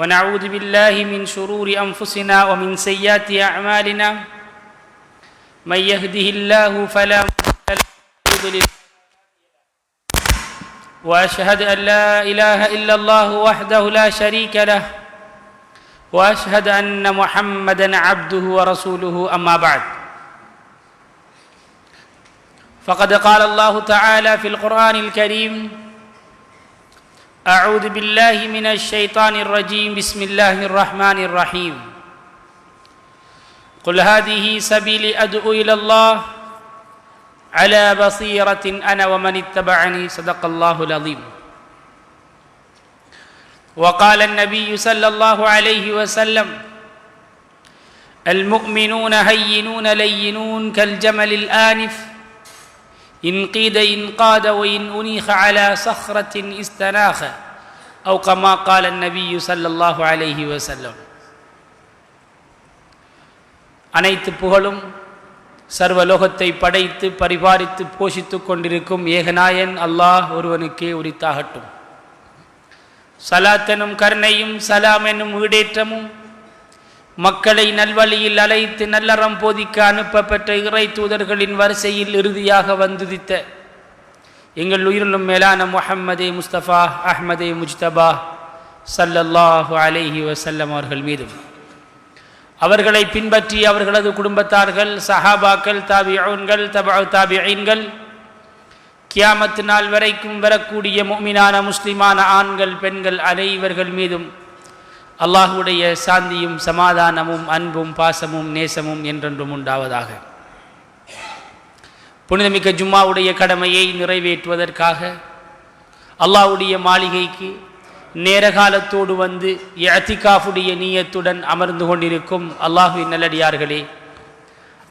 ونعوذ بالله من شرور أنفسنا ومن سيئات أعمالنا من يهده الله فلا مضل له وأشهد أن لا إله إلا الله وحده لا شريك له وأشهد أن محمدا عبده ورسوله أما بعد فقد قال الله تعالى في القرآن الكريم أعوذ بالله من الشيطان الرجيم بسم الله الرحمن الرحيم قل هذه سبيلي أدعو إلى الله على بصيرة أنا ومن اتبعني صدق الله العظيم وقال النبي صلى الله عليه وسلم المؤمنون هينون لينون كالجمل الآنف إن قيد إنقاد وإن أنيخ على صخرة استناخ أو كما قال النبي صلى الله عليه وسلم அனைத்து புகழும் சர்வலோகத்தை படைத்து பரிபாலித்து போஷித்துக் கொண்டிருக்கும் ஏகநாயன் அல்லாஹ் ஒருவனுக்கே உரித்தாகட்டும். சலாத்தெனும் கருணையும் சலாம் என்னும் ஈடேற்றமும் மக்களை நல்வழியில் அழைத்து நல்லறம் போதிக்க அனுப்பப்பெற்ற இறை தூதர்களின் வரிசையில் இறுதியாக வந்துதித்த எங்கள் உயிரிலும் மேலான முஹம்மதே முஸ்தபா அஹ்மதே முஜ்தபா ஸல்லல்லாஹு அலைஹி வஸல்லம் அவர்கள் மீதும் அவர்களை பின்பற்றி அவர்களது குடும்பத்தார்கள் சஹாபாக்கள் தாபிஊன்கள் தபஉ தாபிஈன்கள் கியாமத் நாள் வரைக்கும் வரக்கூடிய முஃமினான முஸ்லிமான ஆண்கள் பெண்கள் அனைவர்கள் மீதும் அல்லாஹ்வுடைய சாந்தியும் சமாதானமும் அன்பும் பாசமும் நேசமும் என்றென்றும் உண்டாவதாக. புனிதமிக்க ஜும்மாவுடைய கடமையை நிறைவேற்றுவதற்காக அல்லாஹ்வுடைய மாளிகைக்கு நேரகாலத்தோடு வந்து இஅ்திகாஃபுடைய நியத்துடன் அமர்ந்து கொண்டிருக்கும் அல்லாஹ்வின் நல்லடியார்களே,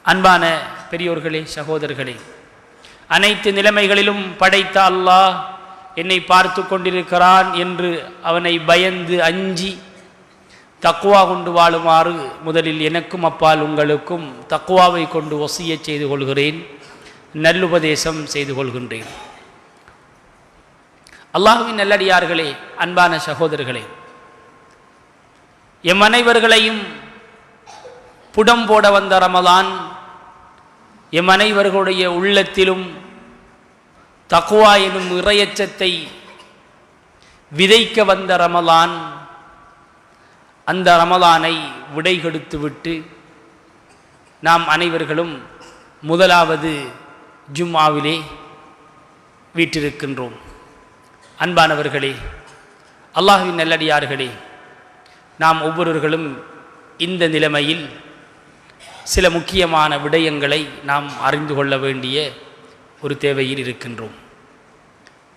அன்பான பெரியோர்களே, சகோதரர்களே, அனைத்து நிலைமைகளிலும் படைத்த அல்லாஹ் என்னை பார்த்து கொண்டிருக்கிறான் என்று அவனை பயந்து அஞ்சி தக்வா கொண்டு வாழுமாறு முதலில் எனக்கும் அப்பால் உங்களுக்கும் தக்வாவை கொண்டு வசியச் செய்து கொள்கிறேன், நல்லுபதேசம் செய்து கொள்கின்றேன். அல்லாஹ்வின் நல்லடியார்களே, அன்பான சகோதரர்களே, எம் அனைவர்களையும் புடம் போட வந்த ரமலான், எம் அனைவர்களுடைய உள்ளத்திலும் தக்வா எனும் இறையச்சத்தை விதைக்க வந்த ரமலான், அந்த ரமலானை விடைகெடுத்துவிட்டு நாம் அனைவர்களும் முதலாவது ஜும்ஆவிலே வீற்றிருக்கின்றோம். அன்பானவர்களே, அல்லாஹ்வின் நல்லடியார்களே, நாம் ஒவ்வொருவர்களும் இந்த நிலைமையில் சில முக்கியமான விடயங்களை நாம் அறிந்து கொள்ள வேண்டிய ஒரு தேவையில் இருக்கின்றோம்.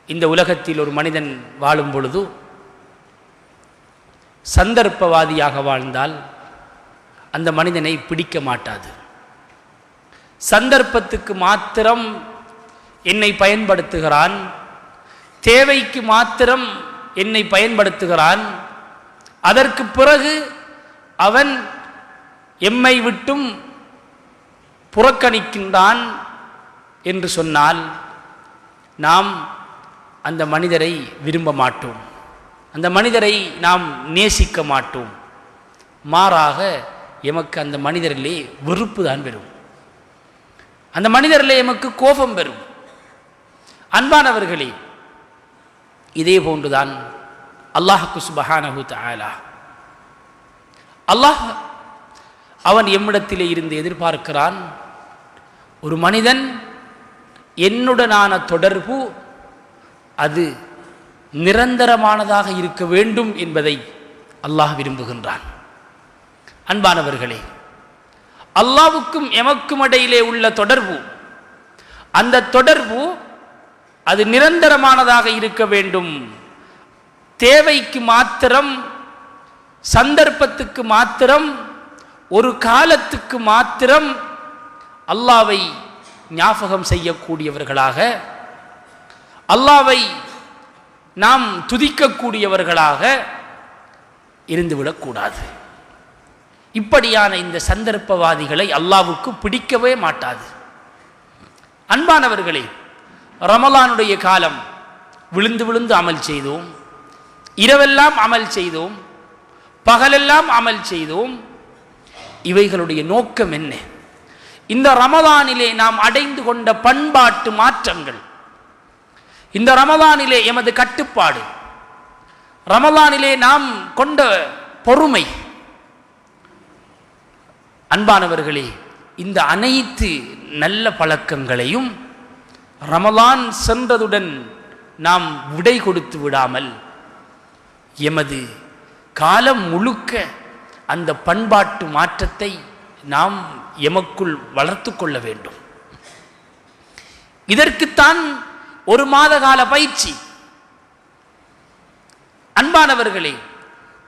இந்த உலகத்தில் ஒரு மனிதன் வாழும் பொழுது சந்தர்ப்பவாதியாக வாழ்ந்தால் அந்த மனிதனை பிடிக்க மாட்டாது. சந்தர்ப்பத்துக்கு மாத்திரம் என்னை பயன்படுத்துகிறான், தேவைக்கு மாத்திரம் என்னை பயன்படுத்துகிறான், அதற்கு பிறகு அவன் எம்மை விட்டும் புறக்கணிக்கின்றான் என்று சொன்னால் நாம் அந்த மனிதரை விரும்ப மாட்டோம், அந்த மனிதரை நாம் நேசிக்க மாட்டோம். மாறாக எமக்கு அந்த மனிதரிலே வெறுப்பு தான் வரும், அந்த மனிதரிலே எமக்கு கோபம் வரும். அன்பானவர்களே, இதே போன்றுதான் அல்லாஹ் சுப்ஹானஹு தஆலா, அல்லாஹ் அவன் எம்மிடத்திலே இருந்து எதிர்பார்க்கிறான், ஒரு மனிதன் என்னுடனான தொடர்பு அது நிரந்தரமானதாக இருக்க வேண்டும் என்பதை அல்லாஹ் விரும்புகின்றான். அன்பானவர்களே, அல்லாஹ்வுக்கும் எமக்கும் இடையிலே உள்ள தொடர்பு, அந்த தொடர்பு அது நிரந்தரமானதாக இருக்க வேண்டும். தேவைக்கு மாத்திரம், சந்தர்ப்பத்துக்கு மாத்திரம், ஒரு காலத்துக்கு மாத்திரம் அல்லாஹ்வை ஞாபகம் செய்யக்கூடியவர்களாக, அல்லாஹ்வை நாம் துதிக்கக்கூடியவர்களாக இருந்துவிடக்கூடாது. இப்படியான இந்த சந்தர்ப்பவாதிகளை அல்லாஹ்வுக்கு பிடிக்கவே மாட்டாது. அன்பானவர்களே, ரமலானுடைய காலம் விழுந்து விழுந்து அமல் செய்தோம், இரவெல்லாம் அமல் செய்தோம், பகலெல்லாம் அமல் செய்தோம். இவைகளுடைய நோக்கம் என்ன? இந்த ரமலானிலே நாம் அடைந்து கொண்ட பண்பாட்டு மாற்றங்கள், இந்த ரமலானிலே எமது கட்டுப்பாடு, ரமலானிலே நாம் கொண்ட பொறுமை, அன்பானவர்களே, இந்த அனைத்து நல்ல பழக்கங்களையும் ரமலான் சென்றதுடன் நாம் விடை கொடுத்து விடாமல் எமது காலம் முழுக்க அந்த பண்பாட்டு மாற்றத்தை நாம் எமக்குள் வளர்த்து கொள்ள வேண்டும். இதற்குத்தான் ஒரு மாத கால பயிற்சி. அன்பானவர்களே,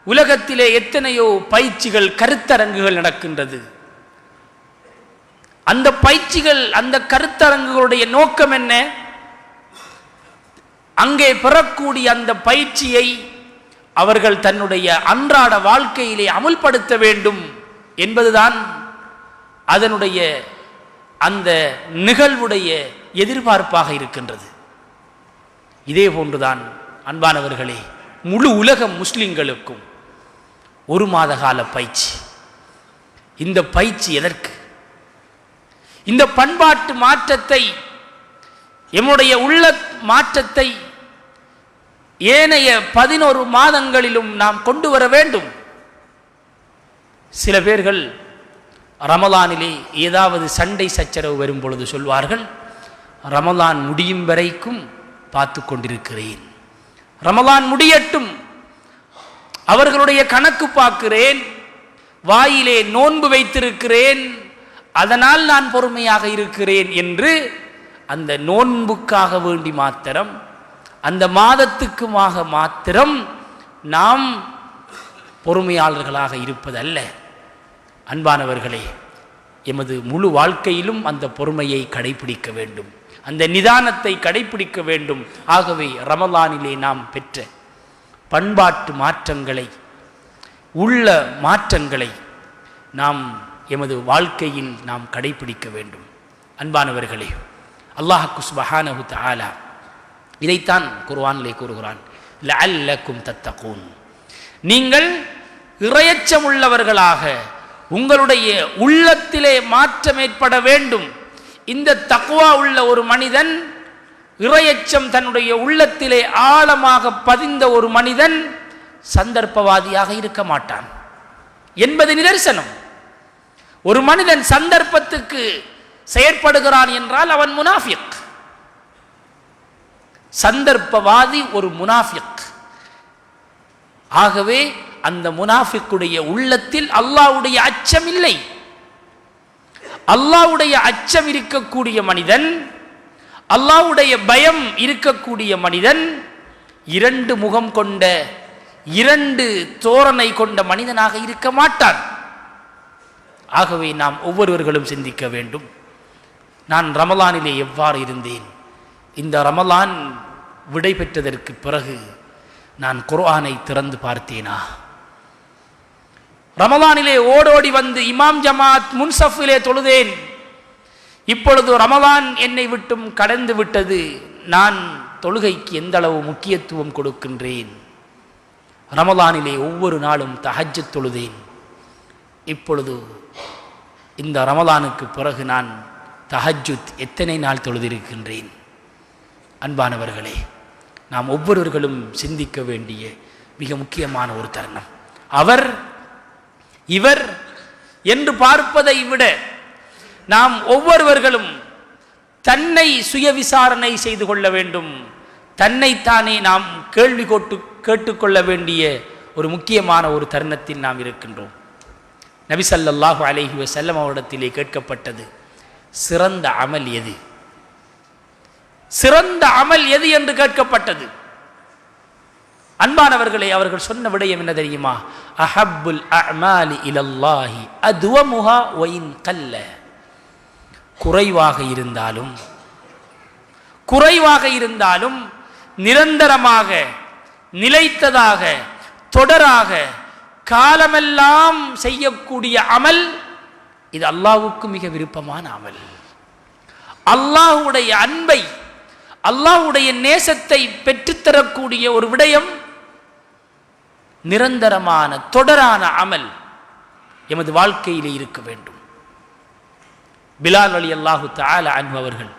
உலகத்திலே எத்தனையோ பயிற்சிகள், கருத்தரங்குகள் நடக்கின்றது. அந்த பயிற்சிகள், அந்த கருத்தரங்குகளுடைய நோக்கம் என்ன? அங்கே பெறக்கூடிய அந்த பயிற்சியை அவர்கள் தன்னுடைய அன்றாட வாழ்க்கையிலே அமுல்படுத்த வேண்டும் என்பதுதான் அதனுடைய அந்த நிகழ்வுடைய எதிர்பார்ப்பாக இருக்கின்றது. இதே போன்றுதான் அன்பானவர்களே, முழு உலக முஸ்லிம்களுக்கும் ஒரு மாத கால பயிற்சி. இந்த பயிற்சி எதற்கு? இந்த பண்பாட்டு மாற்றத்தை, எம்முடைய உள்ள மாற்றத்தை ஏனைய 11 மாதங்களிலும் நாம் கொண்டு வர வேண்டும். சில பேர்கள் ரமலானிலே ஏதாவது சண்டை சச்சரவு வரும் பொழுது சொல்வார்கள், ரமலான் முடியும் வரைக்கும் பார்த்து கொண்டிருக்கிறேன், ரமலான் முடியட்டும், அவர்களுடைய கணக்கு பார்க்கிறேன், வாயிலே நோன்பு வைத்திருக்கிறேன், அதனால் நான் பொறுமையாக இருக்கிறேன் என்று அந்த நோன்புக்காக வேண்டி மாத்திரம், அந்த மாதத்துக்குமாக மாத்திரம் நாம் பொறுமையாளர்களாக இருப்பதல்ல. அன்பானவர்களே, எமது முழு வாழ்க்கையிலும் அந்த பொறுமையை கடைபிடிக்க வேண்டும், அந்த நிதானத்தை கடைபிடிக்க வேண்டும். ஆகவே ரமலானிலே நாம் பெற்ற பண்பாட்டு மாற்றங்களை, உள்ள மாற்றங்களை நாம் எமது வாழ்க்கையில் நாம் கடைபிடிக்க வேண்டும். அன்பானவர்களே, அல்லாஹ் சுப்ஹானஹு தஆலா இதைத்தான் குர்ஆனிலே கூறுகிறான், லஅல்லக்கும் தத்தகூன், நீங்கள் இறையச்சம் உள்ளவர்களாக உங்களுடைய உள்ளத்திலே மாற்றம் ஏற்பட வேண்டும். இந்த தக்வா உள்ள ஒரு மனிதன், இறையச்சம் தன்னுடைய உள்ளத்திலே ஆழமாக பதிந்த ஒரு மனிதன் சந்தர்ப்பவாதியாக இருக்க மாட்டான் என்பது நிதர்சனம். ஒரு மனிதன் சந்தர்ப்பத்துக்கு செயற்படுகிறான் என்றால் அவன் முனாஃபிக். சந்தர்ப்பவாதி ஒரு முனாஃபிக். ஆகவே அந்த முனாஃபிக்குடைய உள்ளத்தில் அல்லாஹ்வுடைய அச்சம் இல்லை. அல்லாஹ்வுடைய அச்சம் இருக்கக்கூடிய மனிதன், அல்லாஹ்வுடைய பயம் இருக்கக்கூடிய மனிதன், 2 முகம் கொண்ட, 2 தோரணை கொண்ட மனிதனாக இருக்க மாட்டான். ஆகவே நாம் ஒவ்வொருவர்களும் சிந்திக்க வேண்டும், நான் ரமலானிலே எவ்வாறு இருந்தேன்? இந்த ரமலான் விடை பெற்றதற்கு பிறகு நான் குர்ஆனை திறந்து பார்த்தேனா? ரமலானிலே ஓடோடி வந்து இமாம் ஜமாத் முன்சஃபிலே தொழுதேன், இப்பொழுது ரமலான் என்னை விட்டும் கடந்து விட்டது, நான் தொழுகைக்கு எந்த அளவு முக்கியத்துவம் கொடுக்கின்றேன்? ரமலானிலே ஒவ்வொரு நாளும் தஹஜ்ஜுத் தொழுதேன், இப்பொழுது இந்த ரமலானுக்கு பிறகு நான் தஹஜ்ஜுத் எத்தனை நாள் தொழுதிருக்கின்றேன்? அன்பானவர்களே, நாம் ஒவ்வொருவர்களும் சிந்திக்க வேண்டிய மிக முக்கியமான ஒரு தருணம். அவர் இவர் என்று பார்ப்பதை விட நாம் ஒவ்வொருவர்களும் தன்னை சுய விசாரணை செய்து கொள்ள வேண்டும். தன்னைத்தானே நாம் கேள்வி கேட்டுக்கொள்ள வேண்டிய ஒரு முக்கியமான ஒரு தருணத்தில் நாம் இருக்கின்றோம். நபி ஸல்லல்லாஹு அலைஹி வஸல்லம் அவரிடத்திலே கேட்கப்பட்டது, சிறந்த அமல் எது? சிறந்த அமல் எது என்று கேட்கப்பட்டது. அன்பானவர்களே, அவர்கள் சொன்ன விடயம் என்ன தெரியுமா? அஹப்புல் அஅமாலி இலல்லாஹி அத்வமுஹா வ இன் கல்ல. குறைவாக இருந்தாலும் நிரந்தரமாக, நிலைத்ததாக, தொடராக, காலமெல்லாம் செய்யக்கூடிய அமல், இது அல்லாஹ்வுக்கு மிக விருப்பமான அமல். அல்லாஹ்வுடைய அன்பை, அல்லாஹ்வுடைய நேசத்தை பெற்றுத்தரக்கூடிய ஒரு விடயம் நிரந்தரமான தொடரான அமல் எமது வாழ்க்கையிலே இருக்க வேண்டும். பிலால் ரலியல்லாஹு தஆலா அன்ஹு அவர்கள்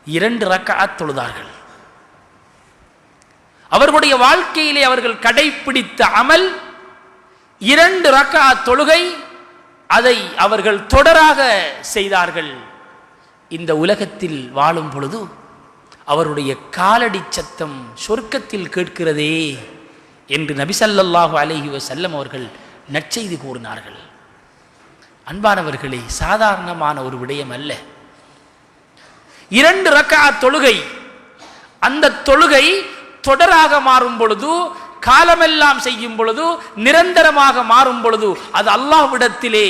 2 ரக்அத் தொழுதார்கள். அவர்களுடைய வாழ்க்கையிலே அவர்கள் கடைபிடித்த அமல் 2 ரக்அத் தொழுகை. அதை அவர்கள் தொடராக செய்தார்கள். இந்த உலகத்தில் வாழும் பொழுது அவருடைய காலடி சத்தம் சொர்க்கத்தில் கேட்கிறதே என்று நபி ஸல்லல்லாஹு அலைஹி வஸல்லம் அவர்கள் நற்செய்தி கூறினார்கள். அன்பானவர்களே, சாதாரணமான ஒரு விடயம் அல்ல. 2 ரக்அத் தொழுகை, அந்த தொழுகை தொடராக மாறும் பொழுது, காலமெல்லாம் செய்யும் பொழுது, நிரந்தரமாக மாறும் பொழுது, அது அல்லாஹ்விடத்திலே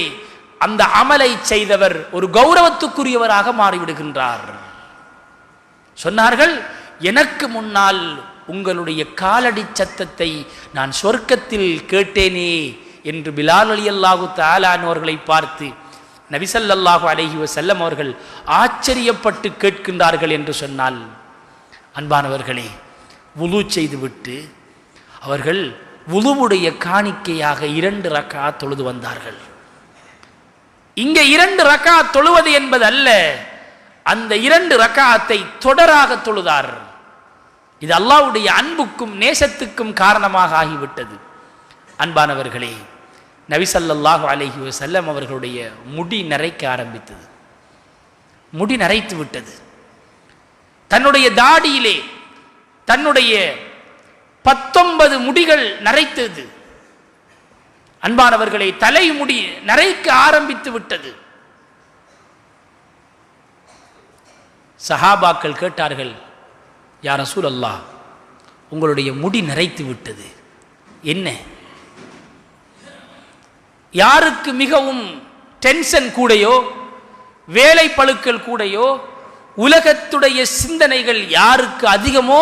அந்த அமலை செய்தவர் ஒரு கௌரவத்துக்குரியவராக மாறிவிடுகின்றார். சொன்னார்கள், எனக்கு முன்னால் உங்களுடைய காலடி சத்தத்தை நான் சொர்க்கத்தில் கேட்டேனே என்று பிலால் ரலியல்லாஹு தஆலா அவர்களை பார்த்து நபி ஸல்லல்லாஹு அலைஹி வஸல்லம் அவர்கள் ஆச்சரியப்பட்டு கேட்கின்றார்கள் என்று சொன்னால், அன்பானவர்களே, வுது செய்துவிட்டு அவர்கள் வுதுவுடைய காணிக்கையாக 2 ரக்அத் தொழுது வந்தார்கள். இங்கே 2 ரக்அத் தொழுவது என்பது அல்ல, அந்த 2 ரக்அத்தை தொடராக தொழுதார். இது அல்லாஹ்வுடைய அன்புக்கும் நேசத்துக்கும் காரணமாக ஆகிவிட்டது. அன்பானவர்களே, நபி ஸல்லல்லாஹு அலைஹி வஸல்லம் அவர்களுடைய முடி நரைக்க ஆரம்பித்தது. முடி நரைத்து விட்டது. தன்னுடைய தாடியிலே தன்னுடைய 19 முடிகள் நரைத்தது. அன்பானவர்களே, தலைமுடி நரைக்க ஆரம்பித்து விட்டது. சஹாபாக்கள் கேட்டார்கள், யா ரசூலல்லாஹ், உங்களுடைய முடி நரைத்து விட்டது, என்ன? யாருக்கு மிகவும் டென்ஷன் கூடையோ, வேலை பளுக்கள் கூடையோ, உலகத்துடைய சிந்தனைகள் யாருக்கு அதிகமோ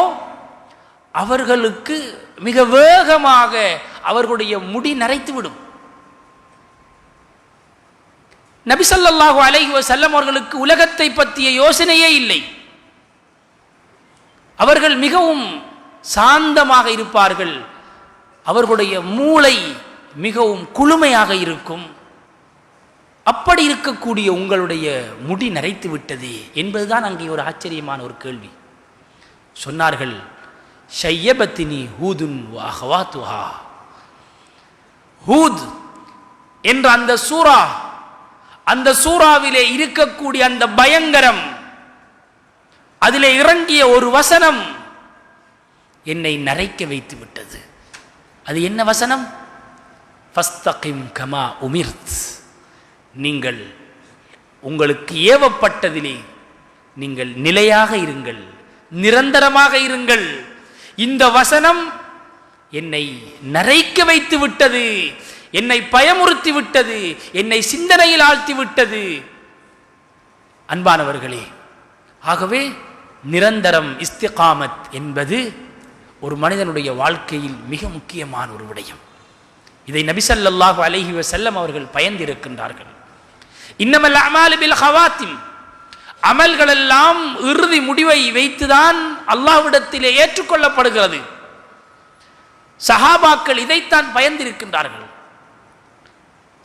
அவர்களுக்கு மிக வேகமாக அவர்களுடைய முடி நரைத்துவிடும். நபி ஸல்லல்லாஹு அலைஹி வஸல்லம் அவர்களுக்கு உலகத்தை பற்றிய யோசனையே இல்லை. அவர்கள் மிகவும் சாந்தமாக இருப்பார்கள். அவர்களுடைய மூளை மிகவும் குளுமையாக இருக்கும். அப்படி இருக்கக்கூடிய உங்களுடைய முடி நரைத்து விட்டது என்பதுதான் அங்கே ஒரு ஆச்சரியமான ஒரு கேள்வி. சொன்னார்கள், ஷையபத்தினி ஹூதுன் வ அஹ்வாத்துஹா. ஹூத் என்ற அந்த சூரா, அந்த சூறாவிலே இருக்கக்கூடிய அந்த பயங்கரம், அதிலே இறங்கிய ஒரு வசனம் என்னை நரைக்க வைத்து விட்டது. அது என்ன வசனம்? ஃபஸ்தகிம் கமா உமிர்த். நீங்கள் உங்களுக்கு ஏவப்பட்டதிலே நீங்கள் நிலையாக இருங்கள், நிரந்தரமாக இருங்கள். இந்த வசனம் என்னை நரைக்க வைத்து விட்டது, என்னை பயமுறுத்தி விட்டது, என்னை சிந்தனையில் ஆழ்த்தி விட்டது. அன்பானவர்களே, ஆகவே நிரந்தரம், இஸ்திகாமத் என்பது ஒரு மனிதனுடைய வாழ்க்கையில் மிக முக்கியமான ஒரு விடயம். இதை நபி ஸல்லல்லாஹு அலைஹி வஸல்லம் அவர்கள் பயந்திருக்கின்றார்கள். இன்னமல் அமாலு பில் ஹவாத்திம். அமல்கள் எல்லாம் இறுதி முடிவை வைத்துதான் அல்லாஹ்விடத்திலே ஏற்றுக்கொள்ளப்படுகிறது. சஹாபாக்கள் இதைத்தான் பயந்திருக்கின்றார்கள்.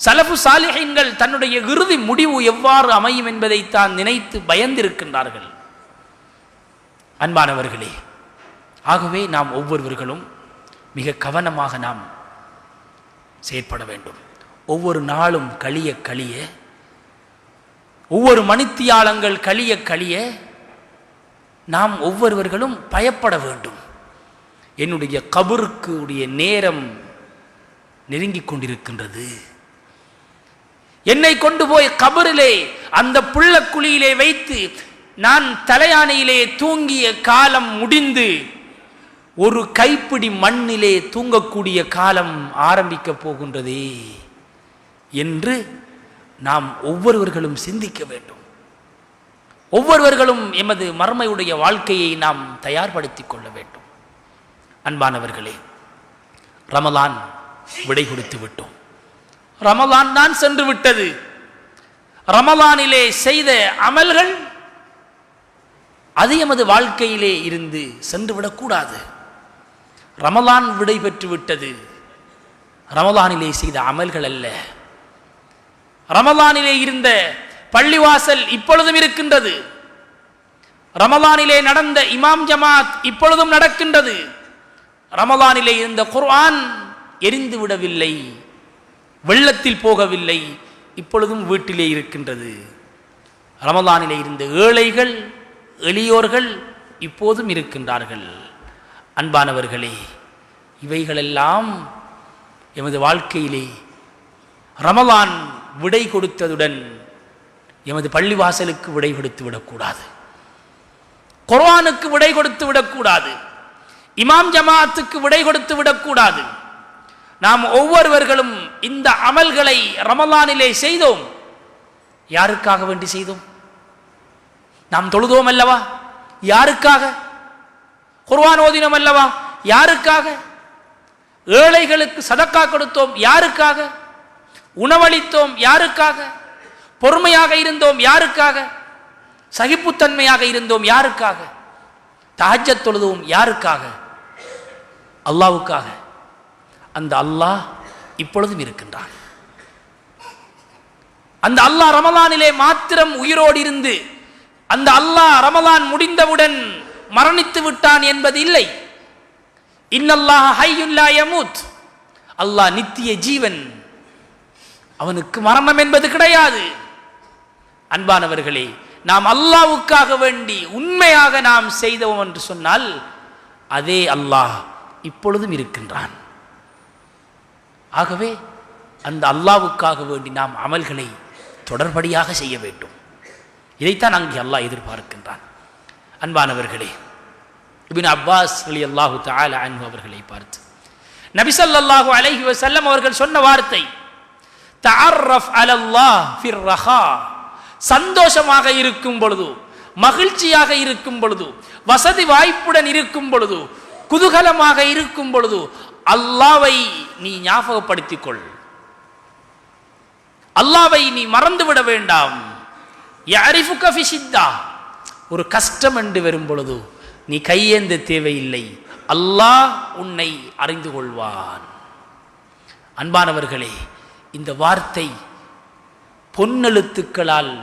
சலஃபு சாலிஹீன்கள் தன்னுடைய இறுதி முடிவு எவ்வாறு அமையும் என்பதைத்தான் நினைத்து பயந்திருக்கின்றார்கள். அன்பானவர்களே, ஆகவே நாம் ஒவ்வொருவர்களும் மிக கவனமாக நாம் செயற்பட வேண்டும். ஒவ்வொரு நாளும் கழிய கழிய, ஒவ்வொரு மணித்தியாலங்கள் கழிய கழிய நாம் ஒவ்வொருவர்களும் பயப்பட வேண்டும். என்னுடைய கபருக்கு உடைய நேரம் நெருங்கிக் கொண்டிருக்கின்றது. என்னை கொண்டு போய் கபரிலே, அந்த புள்ளக்குழியிலே வைத்து நான் தலையானையிலே தூங்கிய காலம் முடிந்து ஒரு கைப்பிடி மண்ணிலே தூங்கக்கூடிய காலம் ஆரம்பிக்க போகின்றதே என்று நாம் ஒவ்வொருவர்களும் சிந்திக்க வேண்டும். ஒவ்வொருவர்களும் எமது மர்மையுடைய வாழ்க்கையை நாம் தயார்படுத்திக் கொள்ள வேண்டும். அன்பானவர்களே, ரமலான் விடை கொடுத்து விட்டோம். ரமலான் தான் சென்று விட்டது. ரமலானிலே செய்த அமல்கள் அது எமது வாழ்க்கையிலே இருந்து சென்று விடக்கூடாது. ரமலான் விடை பெற்று விட்டது. ரமலானிலே செய்த அமல்கள் அல்ல. ரமலானிலே இருந்த பள்ளிவாசல் இப்பொழுதும் இருக்கின்றது. ரமலானிலே நடந்த இமாம் ஜமாத் இப்பொழுதும் நடக்கின்றது. ரமலானிலே இருந்த குர்ஆன் எரிந்து விடவில்லை, வெள்ளத்தில் போகவில்லை, இப்பொழுதும் வீட்டிலே இருக்கின்றது. ரமலானிலே இருந்த ஏழைகள் எளியோர்கள் இப்போதும் இருக்கின்றார்கள். அன்பானவர்களே, இவைகளெல்லாம் எமது வாழ்க்கையிலே ரமலான் விடை கொடுத்ததுடன் எமது பள்ளிவாசலுக்கு விடை கொடுத்து விடக்கூடாது, குர்ஆனுக்கு விடை கொடுத்து விடக்கூடாது, இமாம் ஜமாத்துக்கு விடை கொடுத்து விடக்கூடாது. நாம் ஒவ்வொருவர்களும் இந்த அமல்களை ரமலானிலே செய்தோம். யாருக்காக வேண்டி செய்தோம்? நாம் தொழுதோம் அல்லவா? யாருக்காக? குர்ஆன் ஓதினோம் அல்லவா? யாருக்காக? ஏழைகளுக்கு சதக்கா கொடுத்தோம். யாருக்காக? உணவளித்தோம். யாருக்காக? பொறுமையாக இருந்தோம். யாருக்காக? சகிப்புத்தன்மையாக இருந்தோம். யாருக்காக? தஹஜ்ஜத் தொழுதோம். யாருக்காக? அல்லாஹ்வுக்காக. அந்த அல்லாஹ் இப்பொழுதும் இருக்கின்றான். அந்த அல்லாஹ் ரமலானிலே மாத்திரம் உயிரோடு இருந்து அந்த அல்லாஹ் ரமலான் முடிந்தவுடன் மரணித்து விட்டான் என்பது இல்லை. இன்னல்லாஹ ஹய்யுன் லா யமூத். அல்லாஹ் நித்திய ஜீவன், அவனுக்கு மரணம் என்பது கிடையாது. அன்பானவர்களே, நாம் அல்லாஹ்வுக்காக வேண்டி உண்மையாக நாம் செய்தோம் என்று சொன்னால் அதே அல்லாஹ் இப்பொழுதும் இருக்கின்றான். ஆகவே அந்த அல்லாஹ்வுக்காக வேண்டி நாம் அமல்களை தொடர்படியாக செய்ய வேண்டும். இதைத்தான் அங்கே அல்லாஹ் எதிர்பார்க்கின்றான். அன்பானவர்களே, இப்னு அப்பாஸ் ரலியல்லாஹு தஆலா அன்ஹு அவர்களை பார்த்து நபி ஸல்லல்லாஹு அலைஹி வஸல்லம் அவர்கள் சொன்ன வார்த்தை, தஅர்ரஃப் அலல்லாஹ் ஃபிர் ரஹா. சந்தோஷமாக இருக்கும் பொழுது, மகிழ்ச்சியாக இருக்கும் பொழுது, வசதி வாய்ப்புடன் இருக்கும் பொழுது, குதூகலமாக இருக்கும் பொழுது அல்லாஹ்வை நீ ஞாபகப்படுத்திக் கொள். அல்லாஹ்வை நீ மறந்துவிட வேண்டாம். யஅரிஃபுக ஃபி ஷித்தா. ஒரு கஷ்டம் என்று வரும் பொழுது நீ கையேந்த தேவையில்லை, அல்லாஹ் உன்னை அறிந்து கொள்வான். அன்பானவர்களே, இந்த வார்த்தை பொன்னெழுத்துக்களால்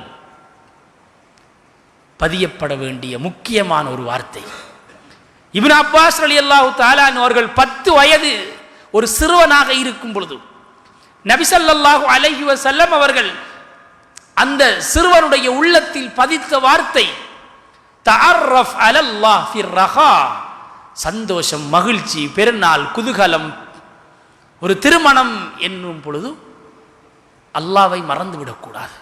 பதியப்பட வேண்டிய முக்கியமான ஒரு வார்த்தை. இப்னு அப்பாஸ் ரலியல்லாஹு தஆலா அவர்கள் 10 வயது ஒரு சிறுவனாக இருக்கும் பொழுது நபி ஸல்லல்லாஹு அலைஹி வஸல்லம் அவர்கள் அந்த சிறுவனுடைய உள்ளத்தில் பதித்த வார்த்தை, தஅர்ரஃப் அலல்லாஹ் ஃபிர் ரஹா. சந்தோஷம், மகிழ்ச்சி, பெருநாள், குதூகலம், ஒரு திருமணம் என்னும் பொழுது அல்லாஹ்வை மறந்துவிடக்கூடாது.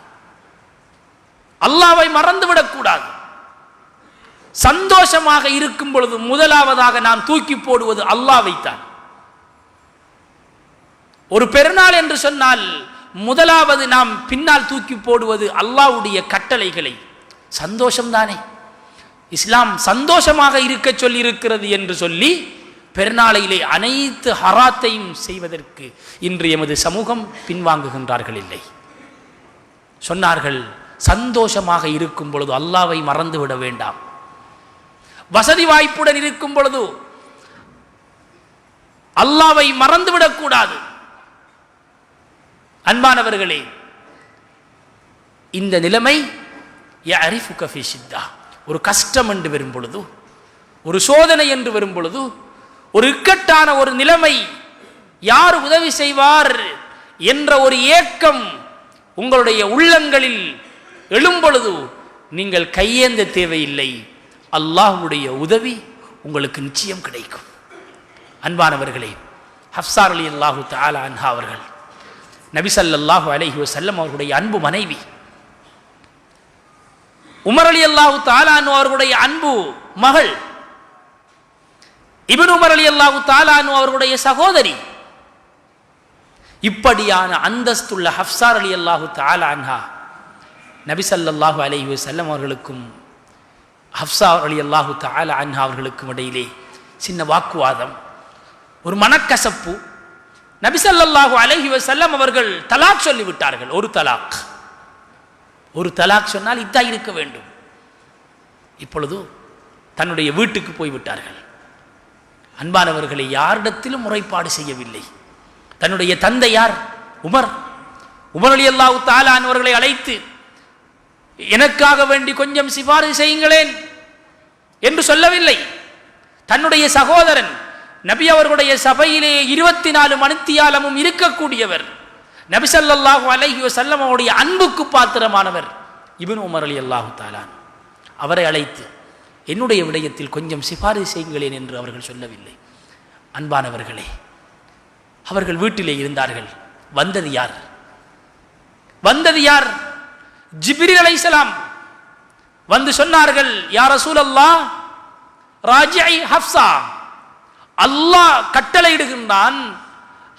அல்லாஹ்வை மறந்துவிடக்கூடாது. சந்தோஷமாக இருக்கும் பொழுது முதலாவதாக நாம் தூக்கி போடுவது அல்லாஹ்வைத்தான். ஒரு பெருநாள் என்று சொன்னால் முதலாவது நாம் பின்னால் தூக்கி போடுவது அல்லாஹ்வுடைய கட்டளைகளை. சந்தோஷம்தானே, இஸ்லாம் சந்தோஷமாக இருக்க சொல்லி இருக்கிறது என்று சொல்லி பெருநாளையிலே அனைத்து ஹராத்தையும் செய்வதற்கு இன்று எமது சமூகம் பின்வாங்குகின்றார்கள். இல்லை, சொன்னார்கள் சந்தோஷமாக இருக்கும் பொழுது அல்லாஹ்வை மறந்துவிட வேண்டாம். வசதி வாய்ப்புடன் இருக்கும் பொழுது அல்லாஹ்வை மறந்துவிடக் கூடாது. அன்பானவர்களே, இந்த நிலைமை யஅரிஃபுக ஃபி ஷித்தா. ஒரு கஷ்டம் என்று வரும் பொழுது, ஒரு சோதனை என்று வரும் பொழுது, ஒரு இக்கட்டான ஒரு நிலைமை, யார் உதவி செய்வார் என்ற ஒரு ஏக்கம் உங்களுடைய உள்ளங்களில் எழும்பொழுது நீங்கள் கையேந்த தேவையில்லை, அல்லாஹ்வுடைய உதவி உங்களுக்கு நிச்சயம் கிடைக்கும். அன்பானவர்களே, ஹஃப்ஸா ரலியல்லாஹு தஆலா அன்ஹா அவர்கள் நபி ஸல்லல்லாஹு அலைஹி வஸல்லம் அவர்களுடைய அன்பு மனைவி. உமர் ரலியல்லாஹு தஆலா அன்ஹு அவர்களுடைய அன்பு மகள். இப்னு உமர் ரலியல்லாஹு தஆலா அன்ஹு அவர்களுடைய சகோதரி. இப்படியான அந்தஸ்துள்ள ஹஃப்ஸா ரலியல்லாஹு தஆலா அன்ஹா நபி ஸல்லல்லாஹு அலைஹி வஸல்லம் அவர்களுக்கும் ஹஃப்ஸா ரலியல்லாஹு தஆலா அன்ஹா அவர்களுக்கும் இடையிலே சின்ன வாக்குவாதம், ஒரு மனக்கசப்பு. நபி ஸல்லல்லாஹு அலைஹி வஸல்லம் அவர்கள் தலாக் சொல்லிவிட்டார்கள். ஒரு தலாக் சொன்னால் இதா இருக்க வேண்டும். இப்பொழுது தன்னுடைய வீட்டுக்கு போய்விட்டார்கள். அன்பானவர்களை யாரிடத்திலும் முறைப்பாடு செய்யவில்லை. தன்னுடைய தந்தை யார்? உமர் ரலியல்லாஹு தஆலா அவர்களை அழைத்து எனக்காக வேண்டி கொஞ்சம் சிபாரிசு செய்யுங்களேன் என்று சொல்லவில்லை. தன்னுடைய சகோதரன் நபி அவர்களுடைய சபையிலே 24 மணித்தியாலமும் இருக்கக்கூடியவர், நபி ஸல்லல்லாஹு அலைஹி வஸல்லம் அவருடைய அன்புக்கு பாத்திரமானவர் இப்னு உமர் ரலியல்லாஹு தஆலா, அவரை அழைத்து என்னுடைய விடயத்தில் கொஞ்சம் சிபாரிசு செய்யுங்களேன் என்று அவர்கள் சொல்லவில்லை. அன்பானவர்களே, அவர்கள் வீட்டிலே இருந்தார்கள். வந்தது யார்? ஜிப்ரீல் அலைஹிஸ்ஸலாம் வந்து சொன்னார்கள், யா ரசூலல்லாஹ் ராஜிஇ ஹஃப்ஸா, அல்லாஹ் கட்டளையிடுகின்றான்,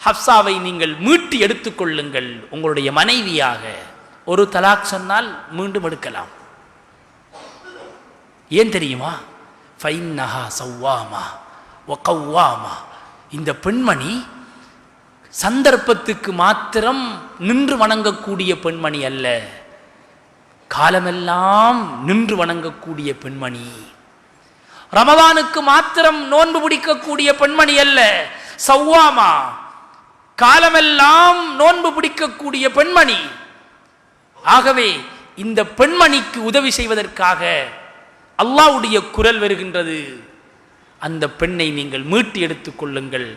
ஹஃப்ஸாவை நீங்கள் மீட்டு எடுத்துக்கொள்ளுங்கள் உங்களுடைய மனைவியாக. ஒரு தலாக் சொன்னால் மீண்டும் எடுக்கலாம். ஏன் தெரியுமா? ஃபைன்னஹா ஸவ்வாமா வ கவ்வாமா, இந்த பெண்மணி சந்தர்ப்பத்துக்கு மாத்திரம் நின்று வணங்கக்கூடிய பெண்மணி அல்ல, காலமெல்லாம் நின்று வணங்கக்கூடிய பெண்மணி. ரமதானுக்கு மாத்திரம் நோன்பு பிடிக்கக்கூடிய பெண்மணி அல்ல, சவ்வாமா, காலமெல்லாம் நோன்பு பிடிக்கக்கூடிய பெண்மணி. ஆகவே இந்த பெண்மணிக்கு உதவி செய்வதற்காக அல்லாஹ்வுடைய குரல் வருகின்றது, அந்த பெண்ணை நீங்கள் மீட்டு எடுத்துக் கொள்ளுங்கள்.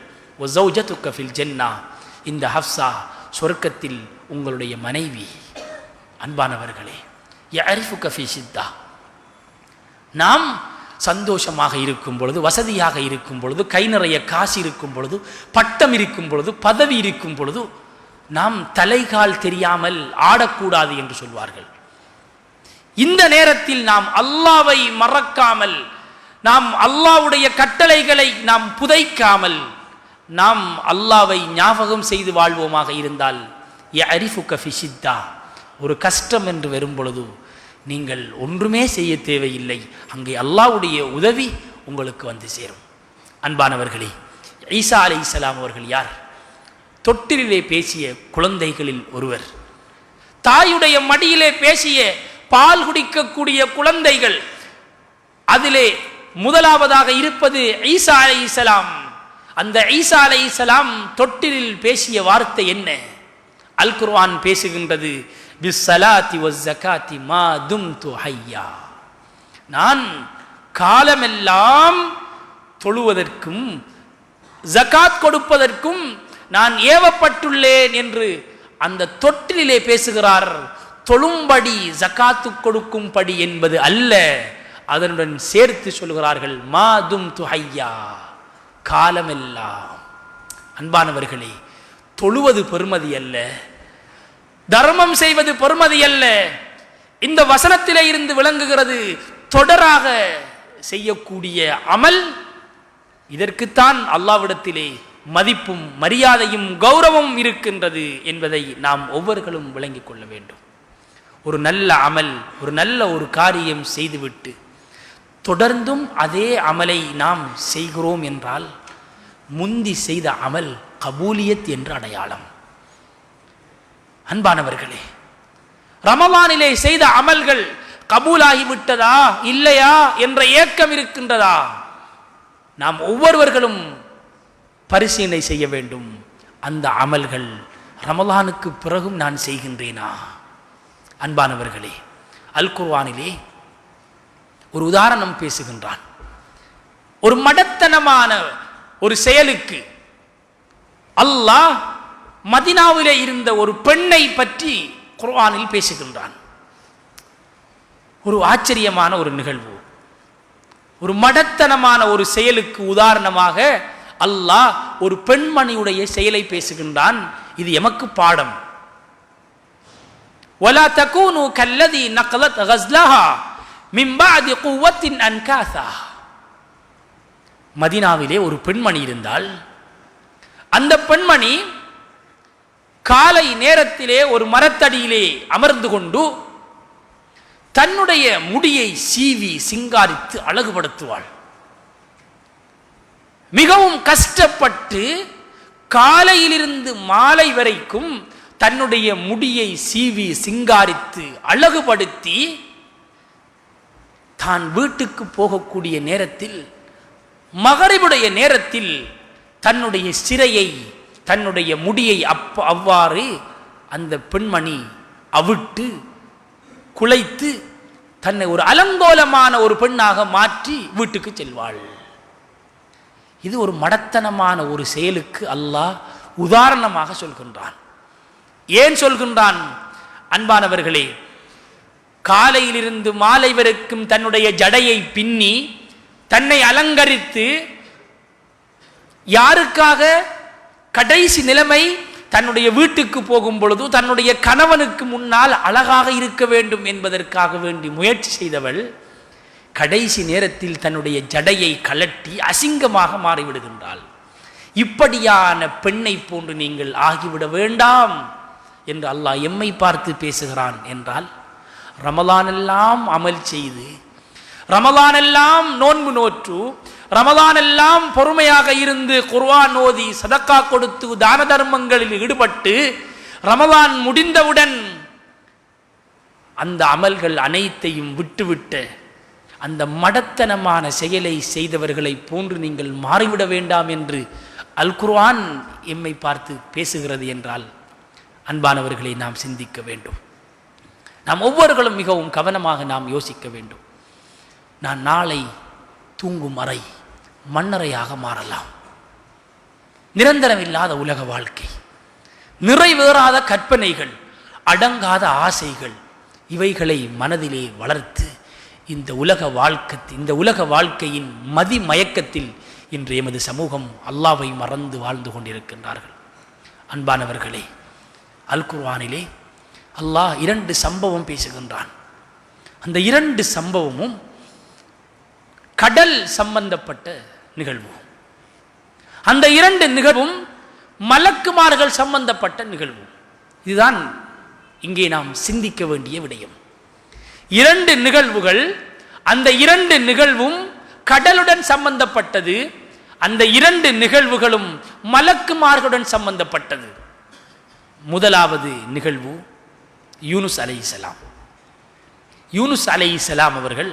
வஸௌஜதுக ஃபில் ஜன்னah, இந்த ஹஃப்ஸா சொர்க்கத்தில் உங்களுடைய மனைவி. அன்பானவர்களே, யஅரிஃபுக ஃபீ ஷித்தா, நாம் சந்தோஷமாக இருக்கும் பொழுது, வசதியாக இருக்கும் பொழுது, கை நிறைய காசு இருக்கும் பொழுது, பட்டம் இருக்கும் பொழுது, பதவி இருக்கும் பொழுது நாம் தலைகால் தெரியாமல் ஆடக்கூடாது என்று சொல்வார்கள். இந்த நேரத்தில் நாம் அல்லாஹ்வை மறக்காமல், நாம் அல்லாஹ்வுடைய கட்டளைகளை நாம் புதைக்காமல், நாம் அல்லாஹ்வை ஞாபகம் செய்து வாழ்வோமாக இருந்தால், யஅரிஃபுக ஃபீ ஷித்தா, ஒரு கஷ்டம் என்று வரும் பொழுது நீங்கள் ஒன்றுமே செய்ய தேவையில்லை, அங்கே அல்லாஹ்வுடைய உதவி உங்களுக்கு வந்து சேரும். அன்பானவர்களே, ஈசா அலைஹிஸ்ஸலாம் அவர்கள் யார்? தொட்டிலே பேசிய குழந்தைகளில் ஒருவர், தாயுடைய மடியிலே பேசிய பால் குடிக்கக்கூடிய குழந்தைகள். அதிலே முதலாவதாக இருப்பது ஈசா அலைஹிஸ்ஸலாம். அந்த ஈசா அலைஹிஸ்ஸலாம் தொட்டிலில் பேசிய வார்த்தை என்ன? அல் குர்ஆன் பேசுகின்றது, பிஸ்ஸலாத்தி வஸ்ஸகாத்தி மா தும்து ஹய்யா, நான் காலமெல்லாம் தொழுவதற்கும் ஜகாத் கொடுப்பதற்கும் நான் ஏவப்பட்டுள்ளேன் என்று அந்த தொட்டிலே பேசுகிறார். தொழும்படி ஜகாத்து கொடுக்கும்படி என்பது அல்ல, அதனுடன் சேர்த்து சொல்கிறார்கள் மா தும்து ஹய்யா, காலமெல்லாம். அன்பானவர்களே, தொழுவது பெருமதி அல்ல, தர்மம் செய்வது பெருமதி அல்ல. இந்த வசனத்திலே இருந்து விளங்குகிறது, தொடராக செய்யக்கூடிய அமல், இதற்குத்தான் அல்லாஹ்விடத்திலே மதிப்பும் மரியாதையும் கௌரவமும் இருக்கின்றது என்பதை நாம் ஒவ்வொருவரும் விளங்கிக் கொள்ள வேண்டும். ஒரு நல்ல அமல், ஒரு நல்ல ஒரு காரியம் செய்துவிட்டு தொடர்ந்தும் அதே அமலை நாம் செய்கிறோம் என்றால் முந்தி செய்த அமல் கபூலியத் என்ற அடையாளம். அன்பானவர்களே, ரமலானிலே செய்த அமல்கள் கபூலாகிவிட்டதா இல்லையா என்ற ஏக்கம் இருக்கின்றதா? நாம் ஒவ்வொருவர்களும் பரிசீலனை செய்ய வேண்டும். அந்த அமல்கள் ரமலானுக்கு பிறகும் நான் செய்கின்றேனா? அன்பானவர்களே, அல் குர்ஆனிலே ஒரு உதாரணம் பேசுகின்றான். ஒரு மடத்தனமான ஒரு செயலுக்கு அல்லாஹ் மதீனாவிலே இருந்த ஒரு பெண்ணை பற்றி குர்ஆனில் பேசுகின்றான். ஒரு ஆச்சரியமான ஒரு நிகழ்வு, ஒரு மடத்தனமான ஒரு செயலுக்கு உதாரணமாக அல்லாஹ் ஒரு பெண்மணியுடைய செயலை பேசுகின்றான். இது எமக்கு பாடம். ولا تكونوا كالذي نقضت غزلها من بعد قوة أنكاثا. மதீனாவிலே ஒரு பெண்மணி இருந்தால், அந்த பெண்மணி காலை நேரத்திலே ஒரு மரத்தடியிலே அமர்ந்து கொண்டு தன்னுடைய முடியை சீவி சிங்காரித்து அழகுபடுத்துவாள். மிகவும் கஷ்டப்பட்டு காலையிலிருந்து மாலை வரைக்கும் தன்னுடைய முடியை சீவி சிங்காரித்து அழகுபடுத்தி தான் வீட்டுக்கு போகக்கூடிய நேரத்தில், மகரிபுடைய நேரத்தில் தன்னுடைய சிரையை தன்னுடைய முடியை அவ்வாறு அந்த பெண்மணி அவிட்டு குலைத்து தன்னை ஒரு அலங்கோலமான ஒரு பெண்ணாக மாற்றி வீட்டுக்கு செல்வாள். இது ஒரு மடத்தனமான ஒரு செயலுக்கு அல்லாஹ் உதாரணமாக சொல்கின்றான். ஏன் சொல்கின்றான்? அன்பானவர்களே, காலையிலிருந்து மாலை வரைக்கும் தன்னுடைய ஜடையை பின்னி தன்னை அலங்கரித்து யாருக்காக? கடைசி நிலைமை தன்னுடைய வீட்டுக்கு போகும் பொழுது தன்னுடைய கணவனுக்கு முன்னால் அழகாக இருக்க வேண்டும் என்பதற்காக வேண்டி முயற்சி செய்தவள் கடைசி நேரத்தில் தன்னுடைய ஜடையை கலட்டி அசிங்கமாக மாறிவிடுகின்றாள். இப்படியான பெண்ணை போன்று நீங்கள் ஆகிவிட வேண்டாம் என்று அல்லாஹ் எம்மை பார்த்து பேசுகிறான் என்றால், ரமலானெல்லாம் அமல் செய்து, ரமலானெல்லாம் நோன்பு நோற்று, ரமலானெல்லாம் பொறுமையாக இருந்து குர்ஆன் ஓதி சதக்கா கொடுத்து தான தர்மங்களில் ஈடுபட்டு ரமலான் முடிந்தவுடன் அந்த அமல்கள் அனைத்தையும் விட்டுவிட்ட அந்த மடத்தனமான செயலை செய்தவர்களை போன்று நீங்கள் மாறிவிட வேண்டாம் என்று அல் குர்ஆன் எம்மை பார்த்து பேசுகிறது என்றால், அன்பானவர்களை நாம் சிந்திக்க வேண்டும். நாம் ஒவ்வொருவர்களும் மிகவும் கவனமாக நாம் யோசிக்க வேண்டும். நான் நாளை தூங்கும் அறை மண்ணறையாக மாறலாம். நிரந்தரம் இல்லாத உலக வாழ்க்கை, நிறைவேறாத கற்பனைகள், அடங்காத ஆசைகள், இவைகளை மனதிலே வளர்த்து இந்த உலக வாழ்க்கையின் மதி மயக்கத்தில் இன்று எமது சமூகம் அல்லாஹ்வை மறந்து வாழ்ந்து கொண்டிருக்கின்றார்கள். அன்பானவர்களே, அல் குர்ஆனிலே அல்லாஹ் 2 சம்பவம் பேசுகின்றான். அந்த 2 சம்பவமும் கடல் சம்பந்தப்பட்ட நிகழ்வு. அந்த 2 நிகழ்வும் மலக்குமார்கள் சம்பந்தப்பட்ட நிகழ்வு. இதுதான் இங்கே நாம் சிந்திக்க வேண்டிய விடயம். 2 நிகழ்வுகள், அந்த 2 நிகழ்வும் கடலுடன் சம்பந்தப்பட்டது. அந்த 2 நிகழ்வுகளும் மலக்குமார்களுடன் சம்பந்தப்பட்டது. முதலாவது நிகழ்வு யூனுஸ் அலைஹிஸ்ஸலாம். யூனுஸ் அலைஹிஸ்ஸலாம் அவர்கள்